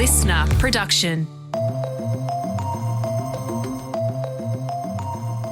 listener production.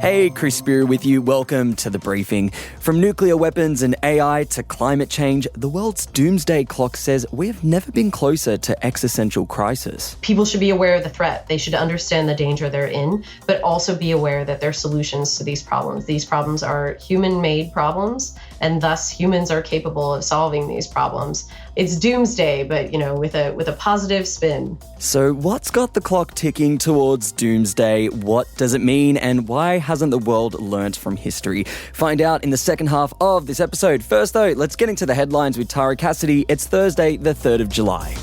Hey, Chris Spear with you. Welcome to The Briefing. From nuclear weapons and AI to climate change, the world's Doomsday Clock says we have never been closer to existential crisis. People should be aware of the threat. They should understand the danger they're in, but also be aware that there are solutions to these problems. These problems are human-made problems, and thus humans are capable of solving these problems. It's doomsday, but, with a positive spin. So what's got the clock ticking towards doomsday? What does it mean? And why hasn't the world learnt from history? Find out in the second half of this episode. First, though, let's get into the headlines with Tara Cassidy. It's Thursday, the 3rd of July.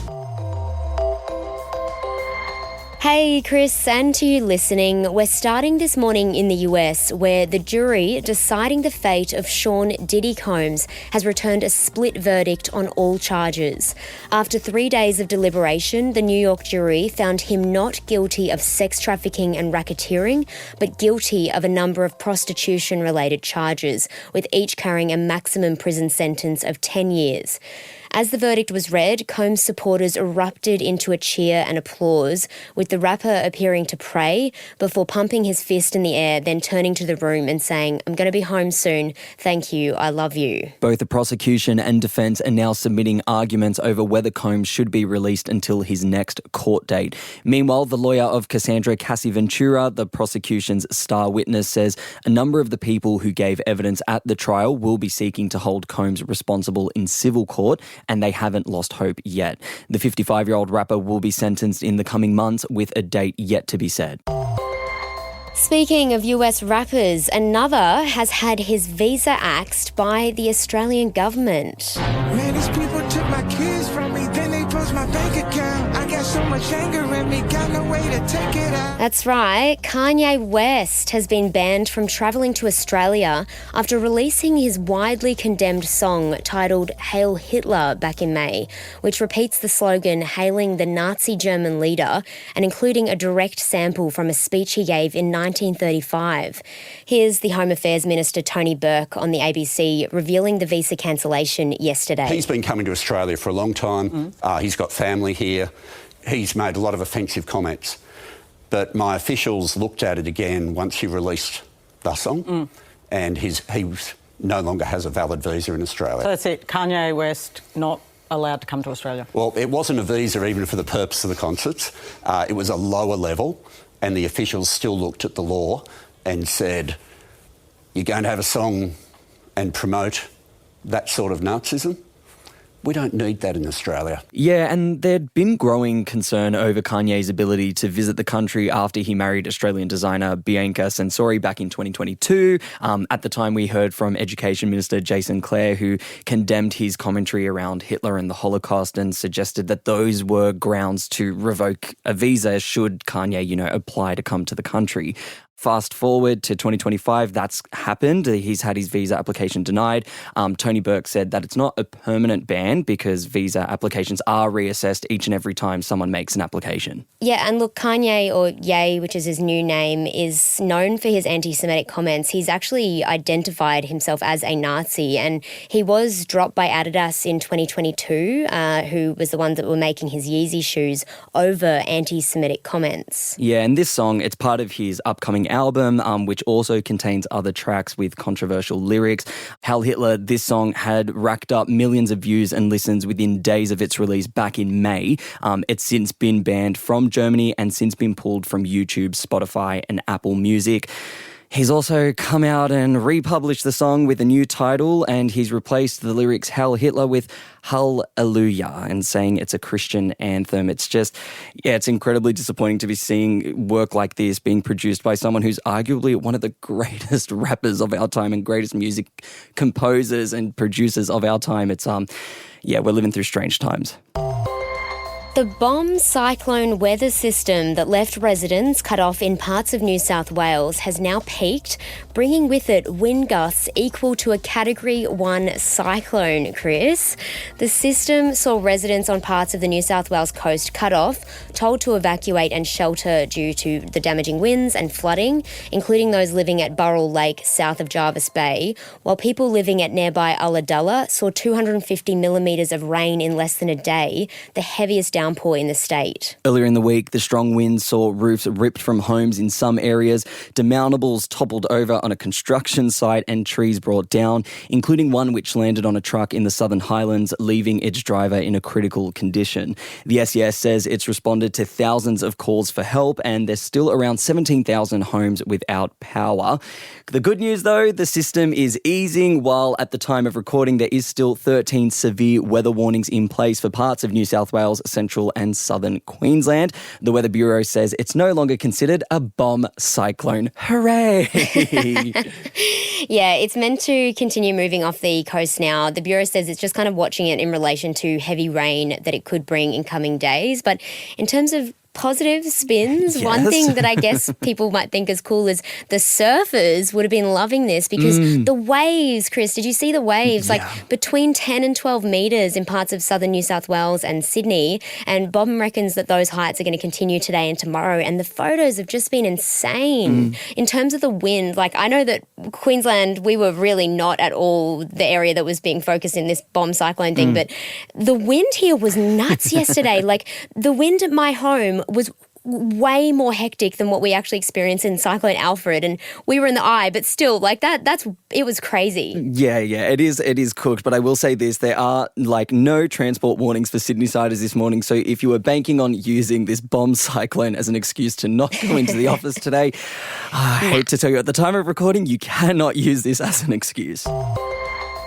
Hey Chris, and to you listening, we're starting this morning in the US where the jury deciding the fate of Sean Diddy Combs has returned a split verdict on all charges. After 3 days of deliberation, the New York jury found him not guilty of sex trafficking and racketeering, but guilty of a number of prostitution-related charges, with each carrying a maximum prison sentence of 10 years. As the verdict was read, Combs' supporters erupted into a cheer and applause, with the rapper appearing to pray before pumping his fist in the air, then turning to the room and saying, "I'm going to be home soon. Thank you. I love you." Both the prosecution and defence are now submitting arguments over whether Combs should be released until his next court date. Meanwhile, the lawyer of Cassandra Cassie Ventura, the prosecution's star witness, says a number of the people who gave evidence at the trial will be seeking to hold Combs responsible in civil court, and they haven't lost hope yet. The 55-year-old rapper will be sentenced in the coming months with a date yet to be set. Speaking of US rappers, another has had his visa axed by the Australian government. Man, these people took my kids from me, then they post my bank account. I got so much anger in me, got no way to take it out. That's right, Kanye West has been banned from travelling to Australia after releasing his widely condemned song titled Hail Hitler back in May, which repeats the slogan hailing the Nazi German leader and including a direct sample from a speech he gave in 1935. Here's the Home Affairs Minister Tony Burke on the ABC revealing the visa cancellation yesterday. He's been coming to Australia for a long time. He's got family here. He's made a lot of offensive comments. But my officials looked at it again once he released the song and he no longer has a valid visa in Australia. So that's it, Kanye West not allowed to come to Australia? Well, it wasn't a visa even for the purpose of the concerts. It was a lower level, and the officials still looked at the law and said, you're going to have a song and promote that sort of Nazism? We don't need that in Australia. Yeah, and there'd been growing concern over Kanye's ability to visit the country after he married Australian designer Bianca Censori back in 2022. At the time, we heard from Education Minister Jason Clare, who condemned his commentary around Hitler and the Holocaust and suggested that those were grounds to revoke a visa should Kanye, apply to come to the country. Fast forward to 2025, that's happened. He's had his visa application denied. Tony Burke said that it's not a permanent ban because visa applications are reassessed each and every time someone makes an application. Yeah, and look, Kanye, or Ye, which is his new name, is known for his anti-Semitic comments. He's actually identified himself as a Nazi, and he was dropped by Adidas in 2022, who was the ones that were making his Yeezy shoes over anti-Semitic comments. Yeah, and this song, it's part of his upcoming album, which also contains other tracks with controversial lyrics. Hail Hitler, this song had racked up millions of views and listens within days of its release back in May. It's since been banned from Germany and since been pulled from YouTube, Spotify and Apple Music. He's also come out and republished the song with a new title, and he's replaced the lyrics Hail Hitler with Hallelujah and saying it's a Christian anthem. It's just, it's incredibly disappointing to be seeing work like this being produced by someone who's arguably one of the greatest rappers of our time and greatest music composers and producers of our time. It's, we're living through strange times. The bomb cyclone weather system that left residents cut off in parts of New South Wales has now peaked, bringing with it wind gusts equal to a Category 1 cyclone, Chris. The system saw residents on parts of the New South Wales coast cut off, told to evacuate and shelter due to the damaging winds and flooding, including those living at Burrell Lake south of Jarvis Bay, while people living at nearby Ulladulla saw 250 millimetres of rain in less than a day, the heaviest downpour downpour in the state. Earlier in the week, the strong winds saw roofs ripped from homes in some areas, demountables toppled over on a construction site and trees brought down, including one which landed on a truck in the Southern Highlands, leaving its driver in a critical condition. The SES says it's responded to thousands of calls for help, and there's still around 17,000 homes without power. The good news, though, the system is easing, while at the time of recording there is still 13 severe weather warnings in place for parts of New South Wales, central and southern Queensland. The Weather Bureau says it's no longer considered a bomb cyclone. Hooray! Yeah, it's meant to continue moving off the coast now. The Bureau says it's just kind of watching it in relation to heavy rain that it could bring in coming days. But in terms of positive spins, one thing that I guess people might think is cool is the surfers would have been loving this because the waves, Chris, did you see the waves? Yeah. Like between 10 and 12 metres in parts of southern New South Wales and Sydney. And Bob reckons that those heights are going to continue today and tomorrow. And the photos have just been insane. In terms of the wind, like I know that Queensland, we were really not at all the area that was being focused in this bomb cyclone thing, but the wind here was nuts yesterday. Like the wind at my home was way more hectic than what we actually experienced in Cyclone Alfred, and we were in the eye, but still, like it was crazy. Yeah, it is cooked, but I will say this, there are like no transport warnings for Sydney-siders this morning, so if you were banking on using this bomb cyclone as an excuse to not go into the office today, I hate to tell you, at the time of recording, you cannot use this as an excuse.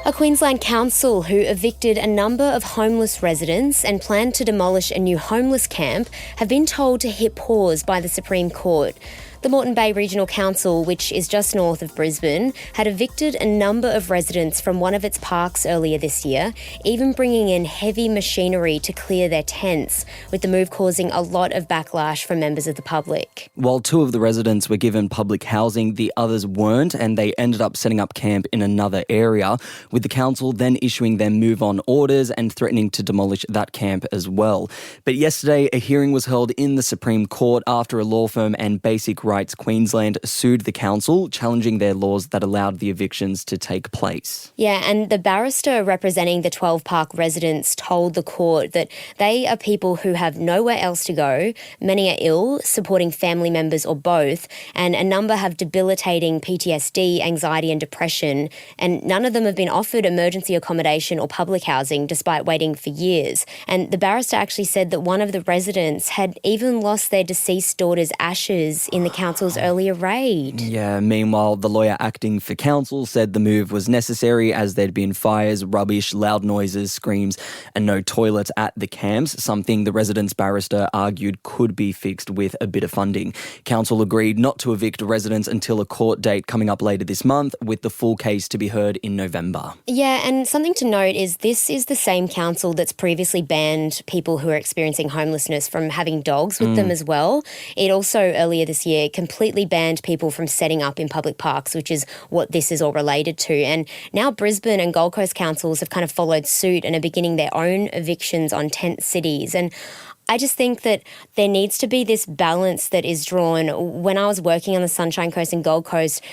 A Queensland council who evicted a number of homeless residents and planned to demolish a new homeless camp have been told to hit pause by the Supreme Court. The Moreton Bay Regional Council, which is just north of Brisbane, had evicted a number of residents from one of its parks earlier this year, even bringing in heavy machinery to clear their tents, with the move causing a lot of backlash from members of the public. While two of the residents were given public housing, the others weren't, and they ended up setting up camp in another area, with the council then issuing their move-on orders and threatening to demolish that camp as well. But yesterday, a hearing was held in the Supreme Court after a law firm and Basic Rights Queensland sued the council, challenging their laws that allowed the evictions to take place. Yeah, and the barrister representing the 12 park residents told the court that they are people who have nowhere else to go, many are ill, supporting family members or both, and a number have debilitating PTSD, anxiety and depression, and none of them have been offered emergency accommodation or public housing despite waiting for years. And the barrister actually said that one of the residents had even lost their deceased daughter's ashes in the council's earlier raid. Yeah, meanwhile, the lawyer acting for council said the move was necessary as there'd been fires, rubbish, loud noises, screams, and no toilets at the camps, something the residents' barrister argued could be fixed with a bit of funding. Council agreed not to evict residents until a court date coming up later this month, with the full case to be heard in November. Yeah, and something to note is this is the same council that's previously banned people who are experiencing homelessness from having dogs with them as well. It also, earlier this year, completely banned people from setting up in public parks, which is what this is all related to. And now Brisbane and Gold Coast councils have kind of followed suit and are beginning their own evictions on tent cities. And I just think that there needs to be this balance that is drawn. When I was working on the Sunshine Coast and Gold Coast,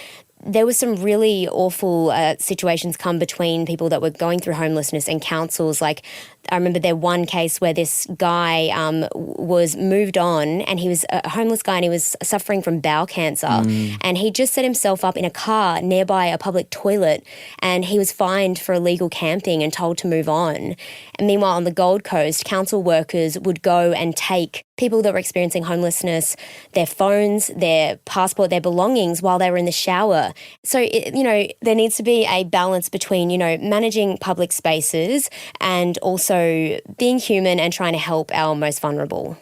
there was some really awful situations come between people that were going through homelessness and councils. Like, I remember there one case where this guy was moved on, and he was a homeless guy and he was suffering from bowel cancer. And he just set himself up in a car nearby a public toilet, and he was fined for illegal camping and told to move on. And meanwhile, on the Gold Coast, council workers would go and take people that were experiencing homelessness, their phones, their passport, their belongings while they were in the shower. So, there needs to be a balance between, managing public spaces and also being human and trying to help our most vulnerable.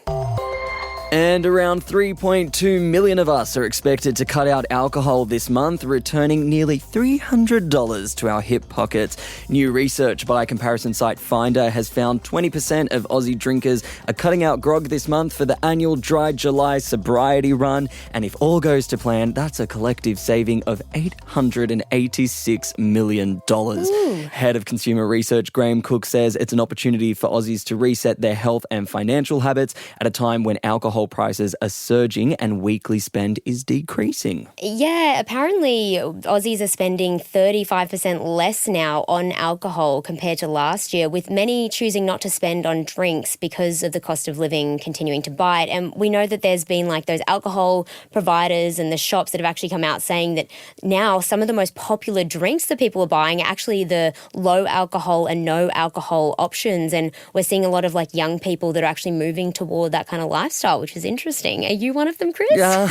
And around 3.2 million of us are expected to cut out alcohol this month, returning nearly $300 to our hip pockets. New research by comparison site Finder has found 20% of Aussie drinkers are cutting out grog this month for the annual Dry July sobriety run. And if all goes to plan, that's a collective saving of $886 million. Head of Consumer Research Graham Cook says it's an opportunity for Aussies to reset their health and financial habits at a time when alcohol alcohol prices are surging and weekly spend is decreasing. Yeah, apparently Aussies are spending 35% less now on alcohol compared to last year, with many choosing not to spend on drinks because of the cost of living continuing to bite. And we know that there's been like those alcohol providers and the shops that have actually come out saying that now some of the most popular drinks that people are buying are actually the low alcohol and no alcohol options. And we're seeing a lot of like young people that are actually moving toward that kind of lifestyle, which is interesting. Are you one of them, Chris? Yeah.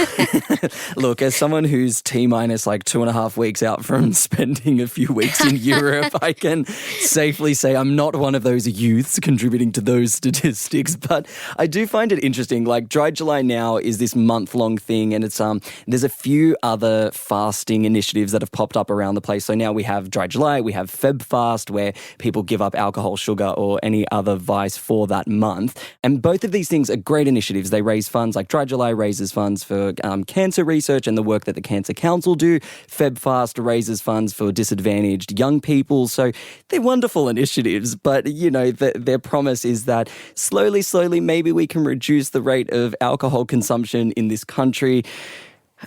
Look, as someone who's T-minus like 2.5 weeks out from spending a few weeks in Europe, I can safely say I'm not one of those youths contributing to those statistics, but I do find it interesting. Like Dry July now is this month-long thing, and it's there's a few other fasting initiatives that have popped up around the place. So now we have Dry July, we have Feb Fast, where people give up alcohol, sugar, or any other vice for that month. And both of these things are great initiatives. They raise funds, like Dry July raises funds for cancer research and the work that the Cancer Council do. Feb Fast raises funds for disadvantaged young people. So they're wonderful initiatives, but, you know, their promise is that slowly, maybe we can reduce the rate of alcohol consumption in this country.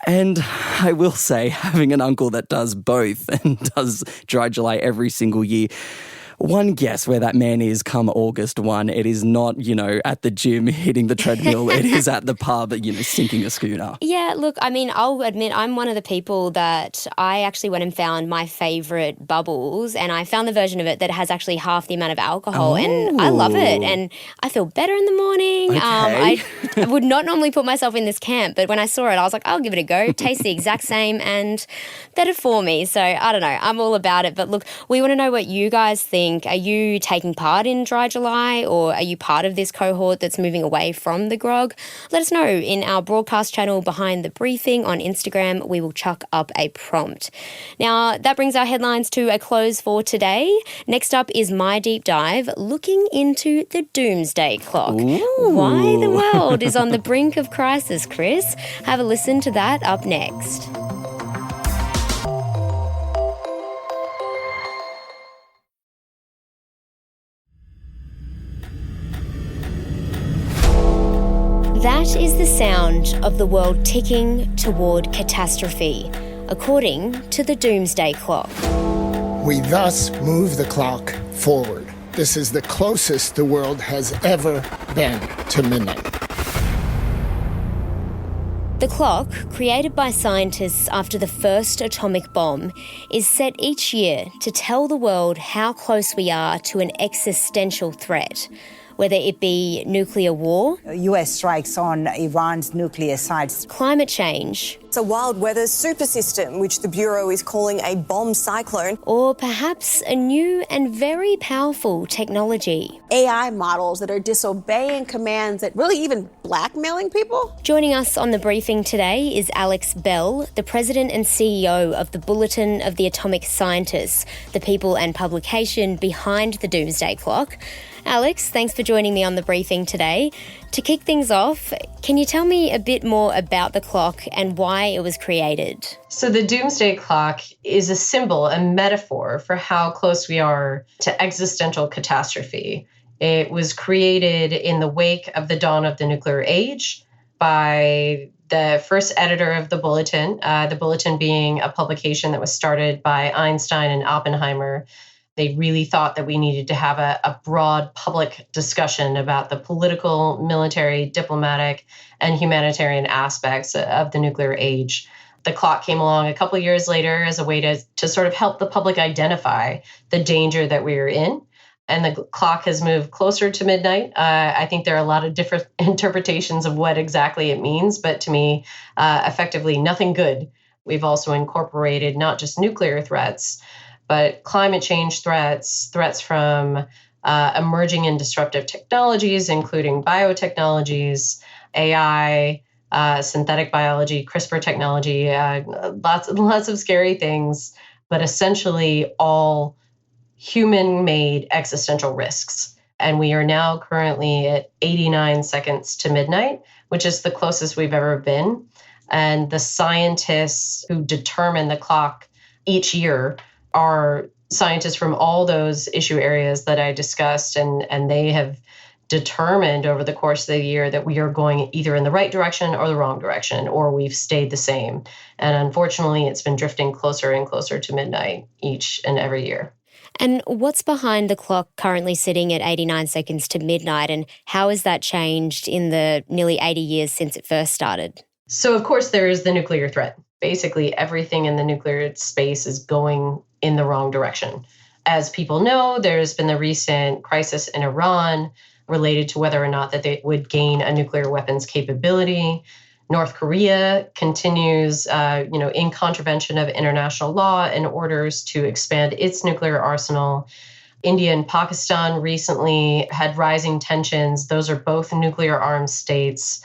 And I will say, having an uncle that does both and does Dry July every single year, one guess where that man is come August 1. It is not, you know, at the gym hitting the treadmill. It is at the pub, you know, sinking a schooner. Yeah, look, I mean, I'll admit I'm one of the people that I actually went and found my favourite bubbles, and I found the version of it that has actually half the amount of alcohol, and I love it, and I feel better in the morning. Okay. I would not normally put myself in this camp, but when I saw it, I was like, I'll give it a go. It tastes the exact same and better for me. So I don't know, I'm all about it. But look, we want to know what you guys think. Are you taking part in Dry July, or are you part of this cohort that's moving away from the grog? Let us know in our broadcast channel Behind the Briefing on Instagram. We will chuck up a prompt. Now, that brings our headlines to a close for today. Next up is my deep dive, looking into the Doomsday Clock. Ooh. Why the world is on the brink of crisis, Chris. Have a listen to that up next. That is the sound of the world ticking toward catastrophe, according to the Doomsday Clock. We thus move the clock forward. This is the closest the world has ever been to midnight. The clock, created by scientists after the first atomic bomb, is set each year to tell the world how close we are to an existential threat, whether it be nuclear war, US strikes on Iran's nuclear sites, climate change, it's a wild weather super system, which the Bureau is calling a bomb cyclone, or perhaps a new and very powerful technology. AI models that are disobeying commands, that really even blackmailing people. Joining us on the briefing today is Alex Bell, the president and CEO of the Bulletin of the Atomic Scientists, the people and publication behind the Doomsday Clock. Alex, thanks for joining me on the briefing today. To kick things off, can you tell me a bit more about the clock and why it was created? So the Doomsday Clock is a symbol, a metaphor for how close we are to existential catastrophe. It was created in the wake of the dawn of the nuclear age by the first editor of the Bulletin being a publication that was started by Einstein and Oppenheimer. They really thought that we needed to have a broad public discussion about the political, military, diplomatic, and humanitarian aspects of the nuclear age. The clock came along a couple of years later as a way to sort of help the public identify the danger that we are in. And the clock has moved closer to midnight. I think there are a lot of different interpretations of what exactly it means, but to me, effectively nothing good. We've also incorporated not just nuclear threats, but climate change threats from emerging and disruptive technologies, including biotechnologies, AI, synthetic biology, CRISPR technology, lots of scary things, but essentially all human-made existential risks. And we are now currently at 89 seconds to midnight, which is the closest we've ever been. And the scientists who determine the clock each year are scientists from all those issue areas that I discussed, and they have determined over the course of the year that we are going either in the right direction or the wrong direction, or we've stayed the same. And unfortunately, it's been drifting closer and closer to midnight each and every year. And what's behind the clock currently sitting at 89 seconds to midnight, and how has that changed in the nearly 80 years since it first started? So, of course, there is the nuclear threat. Basically, everything in the nuclear space is going in the wrong direction. As people know, there's been the recent crisis in Iran related to whether or not that they would gain a nuclear weapons capability. North Korea continues, in contravention of international law and orders to expand its nuclear arsenal. India and Pakistan recently had rising tensions. Those are both nuclear armed states.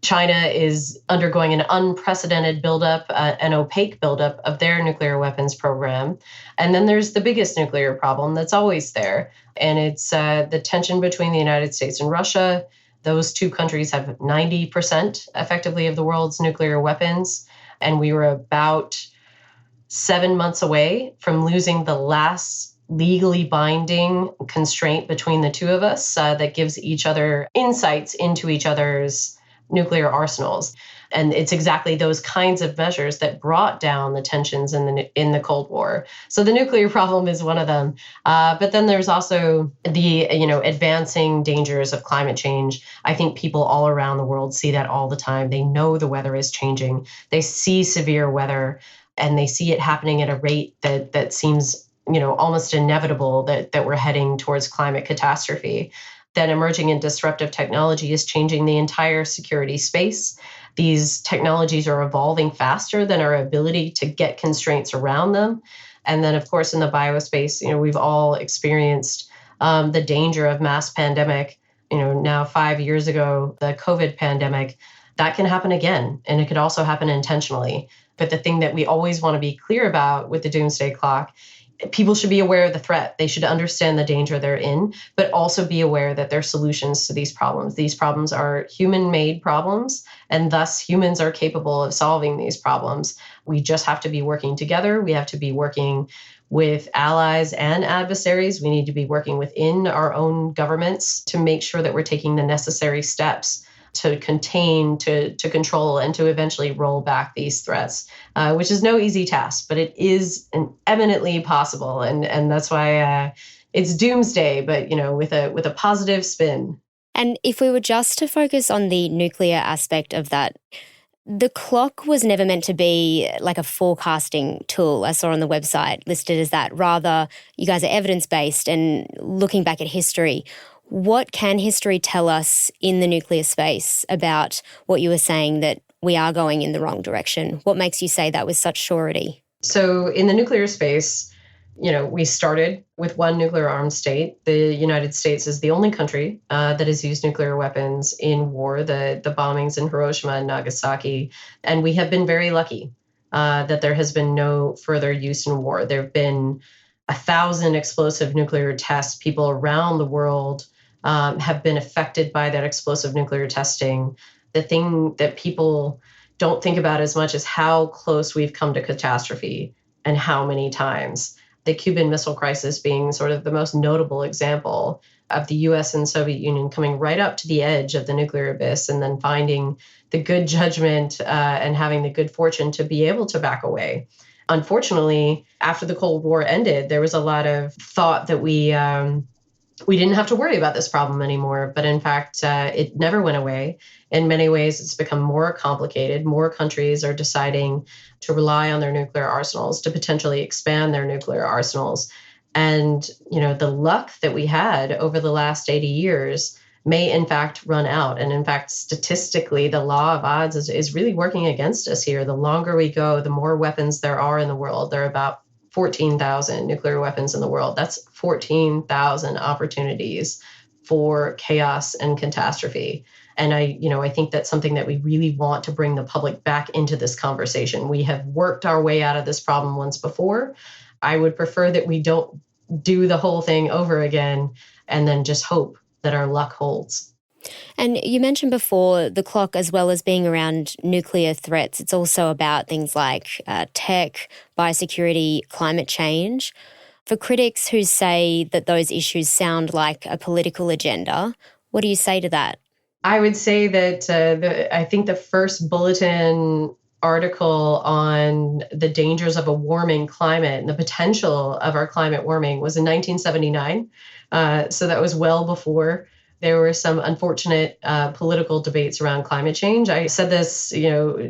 China is undergoing an unprecedented buildup, an opaque buildup of their nuclear weapons program. And then there's the biggest nuclear problem that's always there, and it's the tension between the United States and Russia. Those two countries have 90% effectively of the world's nuclear weapons, and we were about 7 months away from losing the last legally binding constraint between the two of us that gives each other insights into each other's nuclear arsenals. And it's exactly those kinds of measures that brought down the tensions in the Cold War. So the nuclear problem is one of them. But then there's also the advancing dangers of climate change. I think people all around the world see that all the time. They know the weather is changing. They see severe weather, and they see it happening at a rate that seems almost inevitable that we're heading towards climate catastrophe. That emerging and disruptive technology is changing the entire security space. These technologies are evolving faster than our ability to get constraints around them. And then, of course, in the biospace, we've all experienced the danger of mass pandemic. Now 5 years ago, the COVID pandemic, that can happen again. And it could also happen intentionally. But the thing that we always want to be clear about with the Doomsday Clock, people should be aware of the threat. They should understand the danger they're in, but also be aware that there are solutions to these problems. These problems are human-made problems, and thus humans are capable of solving these problems. We just have to be working together. We have to be working with allies and adversaries. We need to be working within our own governments to make sure that we're taking the necessary steps to contain, to control, and to eventually roll back these threats, which is no easy task, but it is eminently possible. And that's why it's doomsday, but with a positive spin. And if we were just to focus on the nuclear aspect of that, the clock was never meant to be like a forecasting tool. I saw on the website listed as that. Rather, you guys are evidence-based and looking back at history. What can history tell us in the nuclear space about what you were saying, that we are going in the wrong direction? What makes you say that with such surety? So in the nuclear space, we started with one nuclear armed state. The United States is the only country that has used nuclear weapons in war, the bombings in Hiroshima and Nagasaki. And we have been very lucky that there has been no further use in war. There have been 1,000 explosive nuclear tests. People around the world have been affected by that explosive nuclear testing. The thing that people don't think about as much is how close we've come to catastrophe and how many times. The Cuban Missile Crisis being sort of the most notable example of the US and Soviet Union coming right up to the edge of the nuclear abyss and then finding the good judgment and having the good fortune to be able to back away. Unfortunately, after the Cold War ended, there was a lot of thought that we didn't have to worry about this problem anymore. But in fact, it never went away. In many ways, it's become more complicated. More countries are deciding to rely on their nuclear arsenals, to potentially expand their nuclear arsenals. And, the luck that we had over the last 80 years may in fact run out. And in fact, statistically, the law of odds is really working against us here. The longer we go, the more weapons there are in the world. There are about 14,000 nuclear weapons in the world. That's 14,000 opportunities for chaos and catastrophe. And I think that's something that we really want to bring the public back into this conversation. We have worked our way out of this problem once before. I would prefer that we don't do the whole thing over again and then just hope that our luck holds. And you mentioned before the clock, as well as being around nuclear threats, it's also about things like tech, biosecurity, climate change. For critics who say that those issues sound like a political agenda, What do you say to that? I would say that I think the first Bulletin article on the dangers of a warming climate and the potential of our climate warming was in 1979. So that was well before there were some unfortunate political debates around climate change. I said this,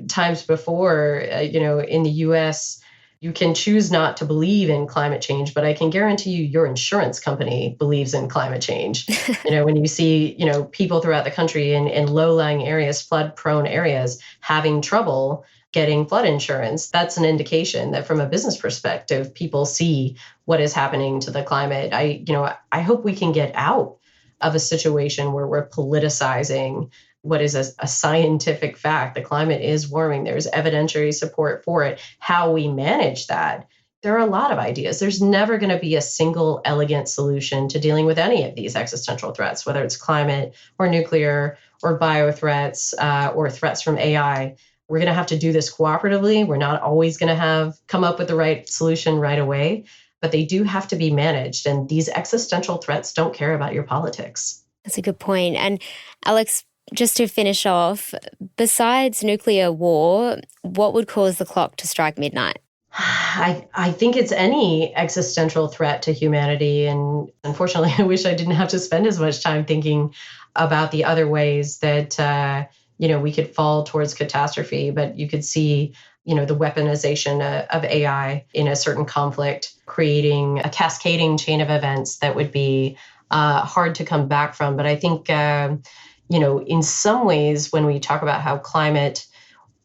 times before, in the US, you can choose not to believe in climate change, but I can guarantee you your insurance company believes in climate change. When you see, people throughout the country in low-lying areas, flood-prone areas, having trouble getting flood insurance, that's an indication that from a business perspective, people see what is happening to the climate. I hope we can get out of a situation where we're politicizing what is a scientific fact. The climate is warming. There's evidentiary support for it. How we manage that, there are a lot of ideas. There's never going to be a single elegant solution to dealing with any of these existential threats, whether it's climate or nuclear or bio threats or threats from AI. We're going to have to do this cooperatively. We're not always going to come up with the right solution right away, but they do have to be managed. And these existential threats don't care about your politics. That's a good point. And Alex, just to finish off, besides nuclear war, what would cause the clock to strike midnight? I think it's any existential threat to humanity. And unfortunately, I wish I didn't have to spend as much time thinking about the other ways that, we could fall towards catastrophe. But you could see, the weaponization of AI in a certain conflict, creating a cascading chain of events that would be hard to come back from. But I think, in some ways, when we talk about how climate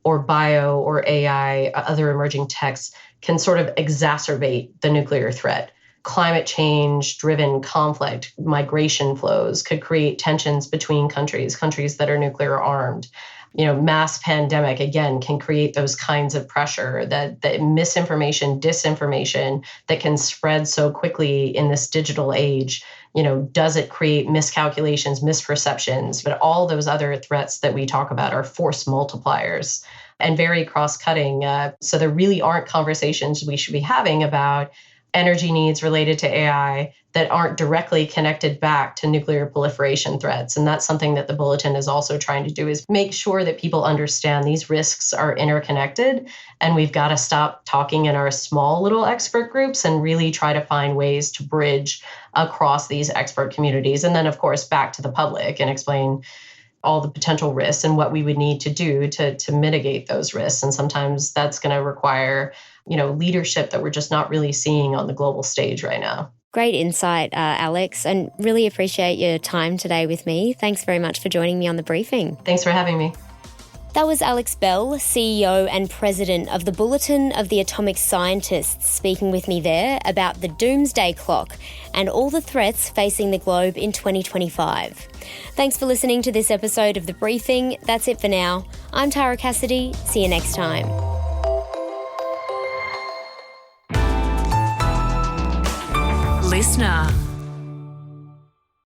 or bio or AI, other emerging techs can sort of exacerbate the nuclear threat. Climate change-driven conflict, migration flows could create tensions between countries that are nuclear armed. Mass pandemic, again, can create those kinds of pressure, that misinformation, disinformation that can spread so quickly in this digital age. Does it create miscalculations, misperceptions? But all those other threats that we talk about are force multipliers and very cross-cutting. So there really aren't conversations we should be having about energy needs related to AI that aren't directly connected back to nuclear proliferation threats. And that's something that the Bulletin is also trying to do, is make sure that people understand these risks are interconnected. And we've got to stop talking in our small little expert groups and really try to find ways to bridge across these expert communities. And then, of course, back to the public and explain all the potential risks and what we would need to do to mitigate those risks. And sometimes that's going to require, leadership that we're just not really seeing on the global stage right now. Great insight, Alex, and really appreciate your time today with me. Thanks very much for joining me on the briefing. Thanks for having me. That was Alex Bell, CEO and President of the Bulletin of the Atomic Scientists, speaking with me there about the Doomsday Clock and all the threats facing the globe in 2025. Thanks for listening to this episode of The Briefing. That's it for now. I'm Tara Cassidy. See you next time. Listener.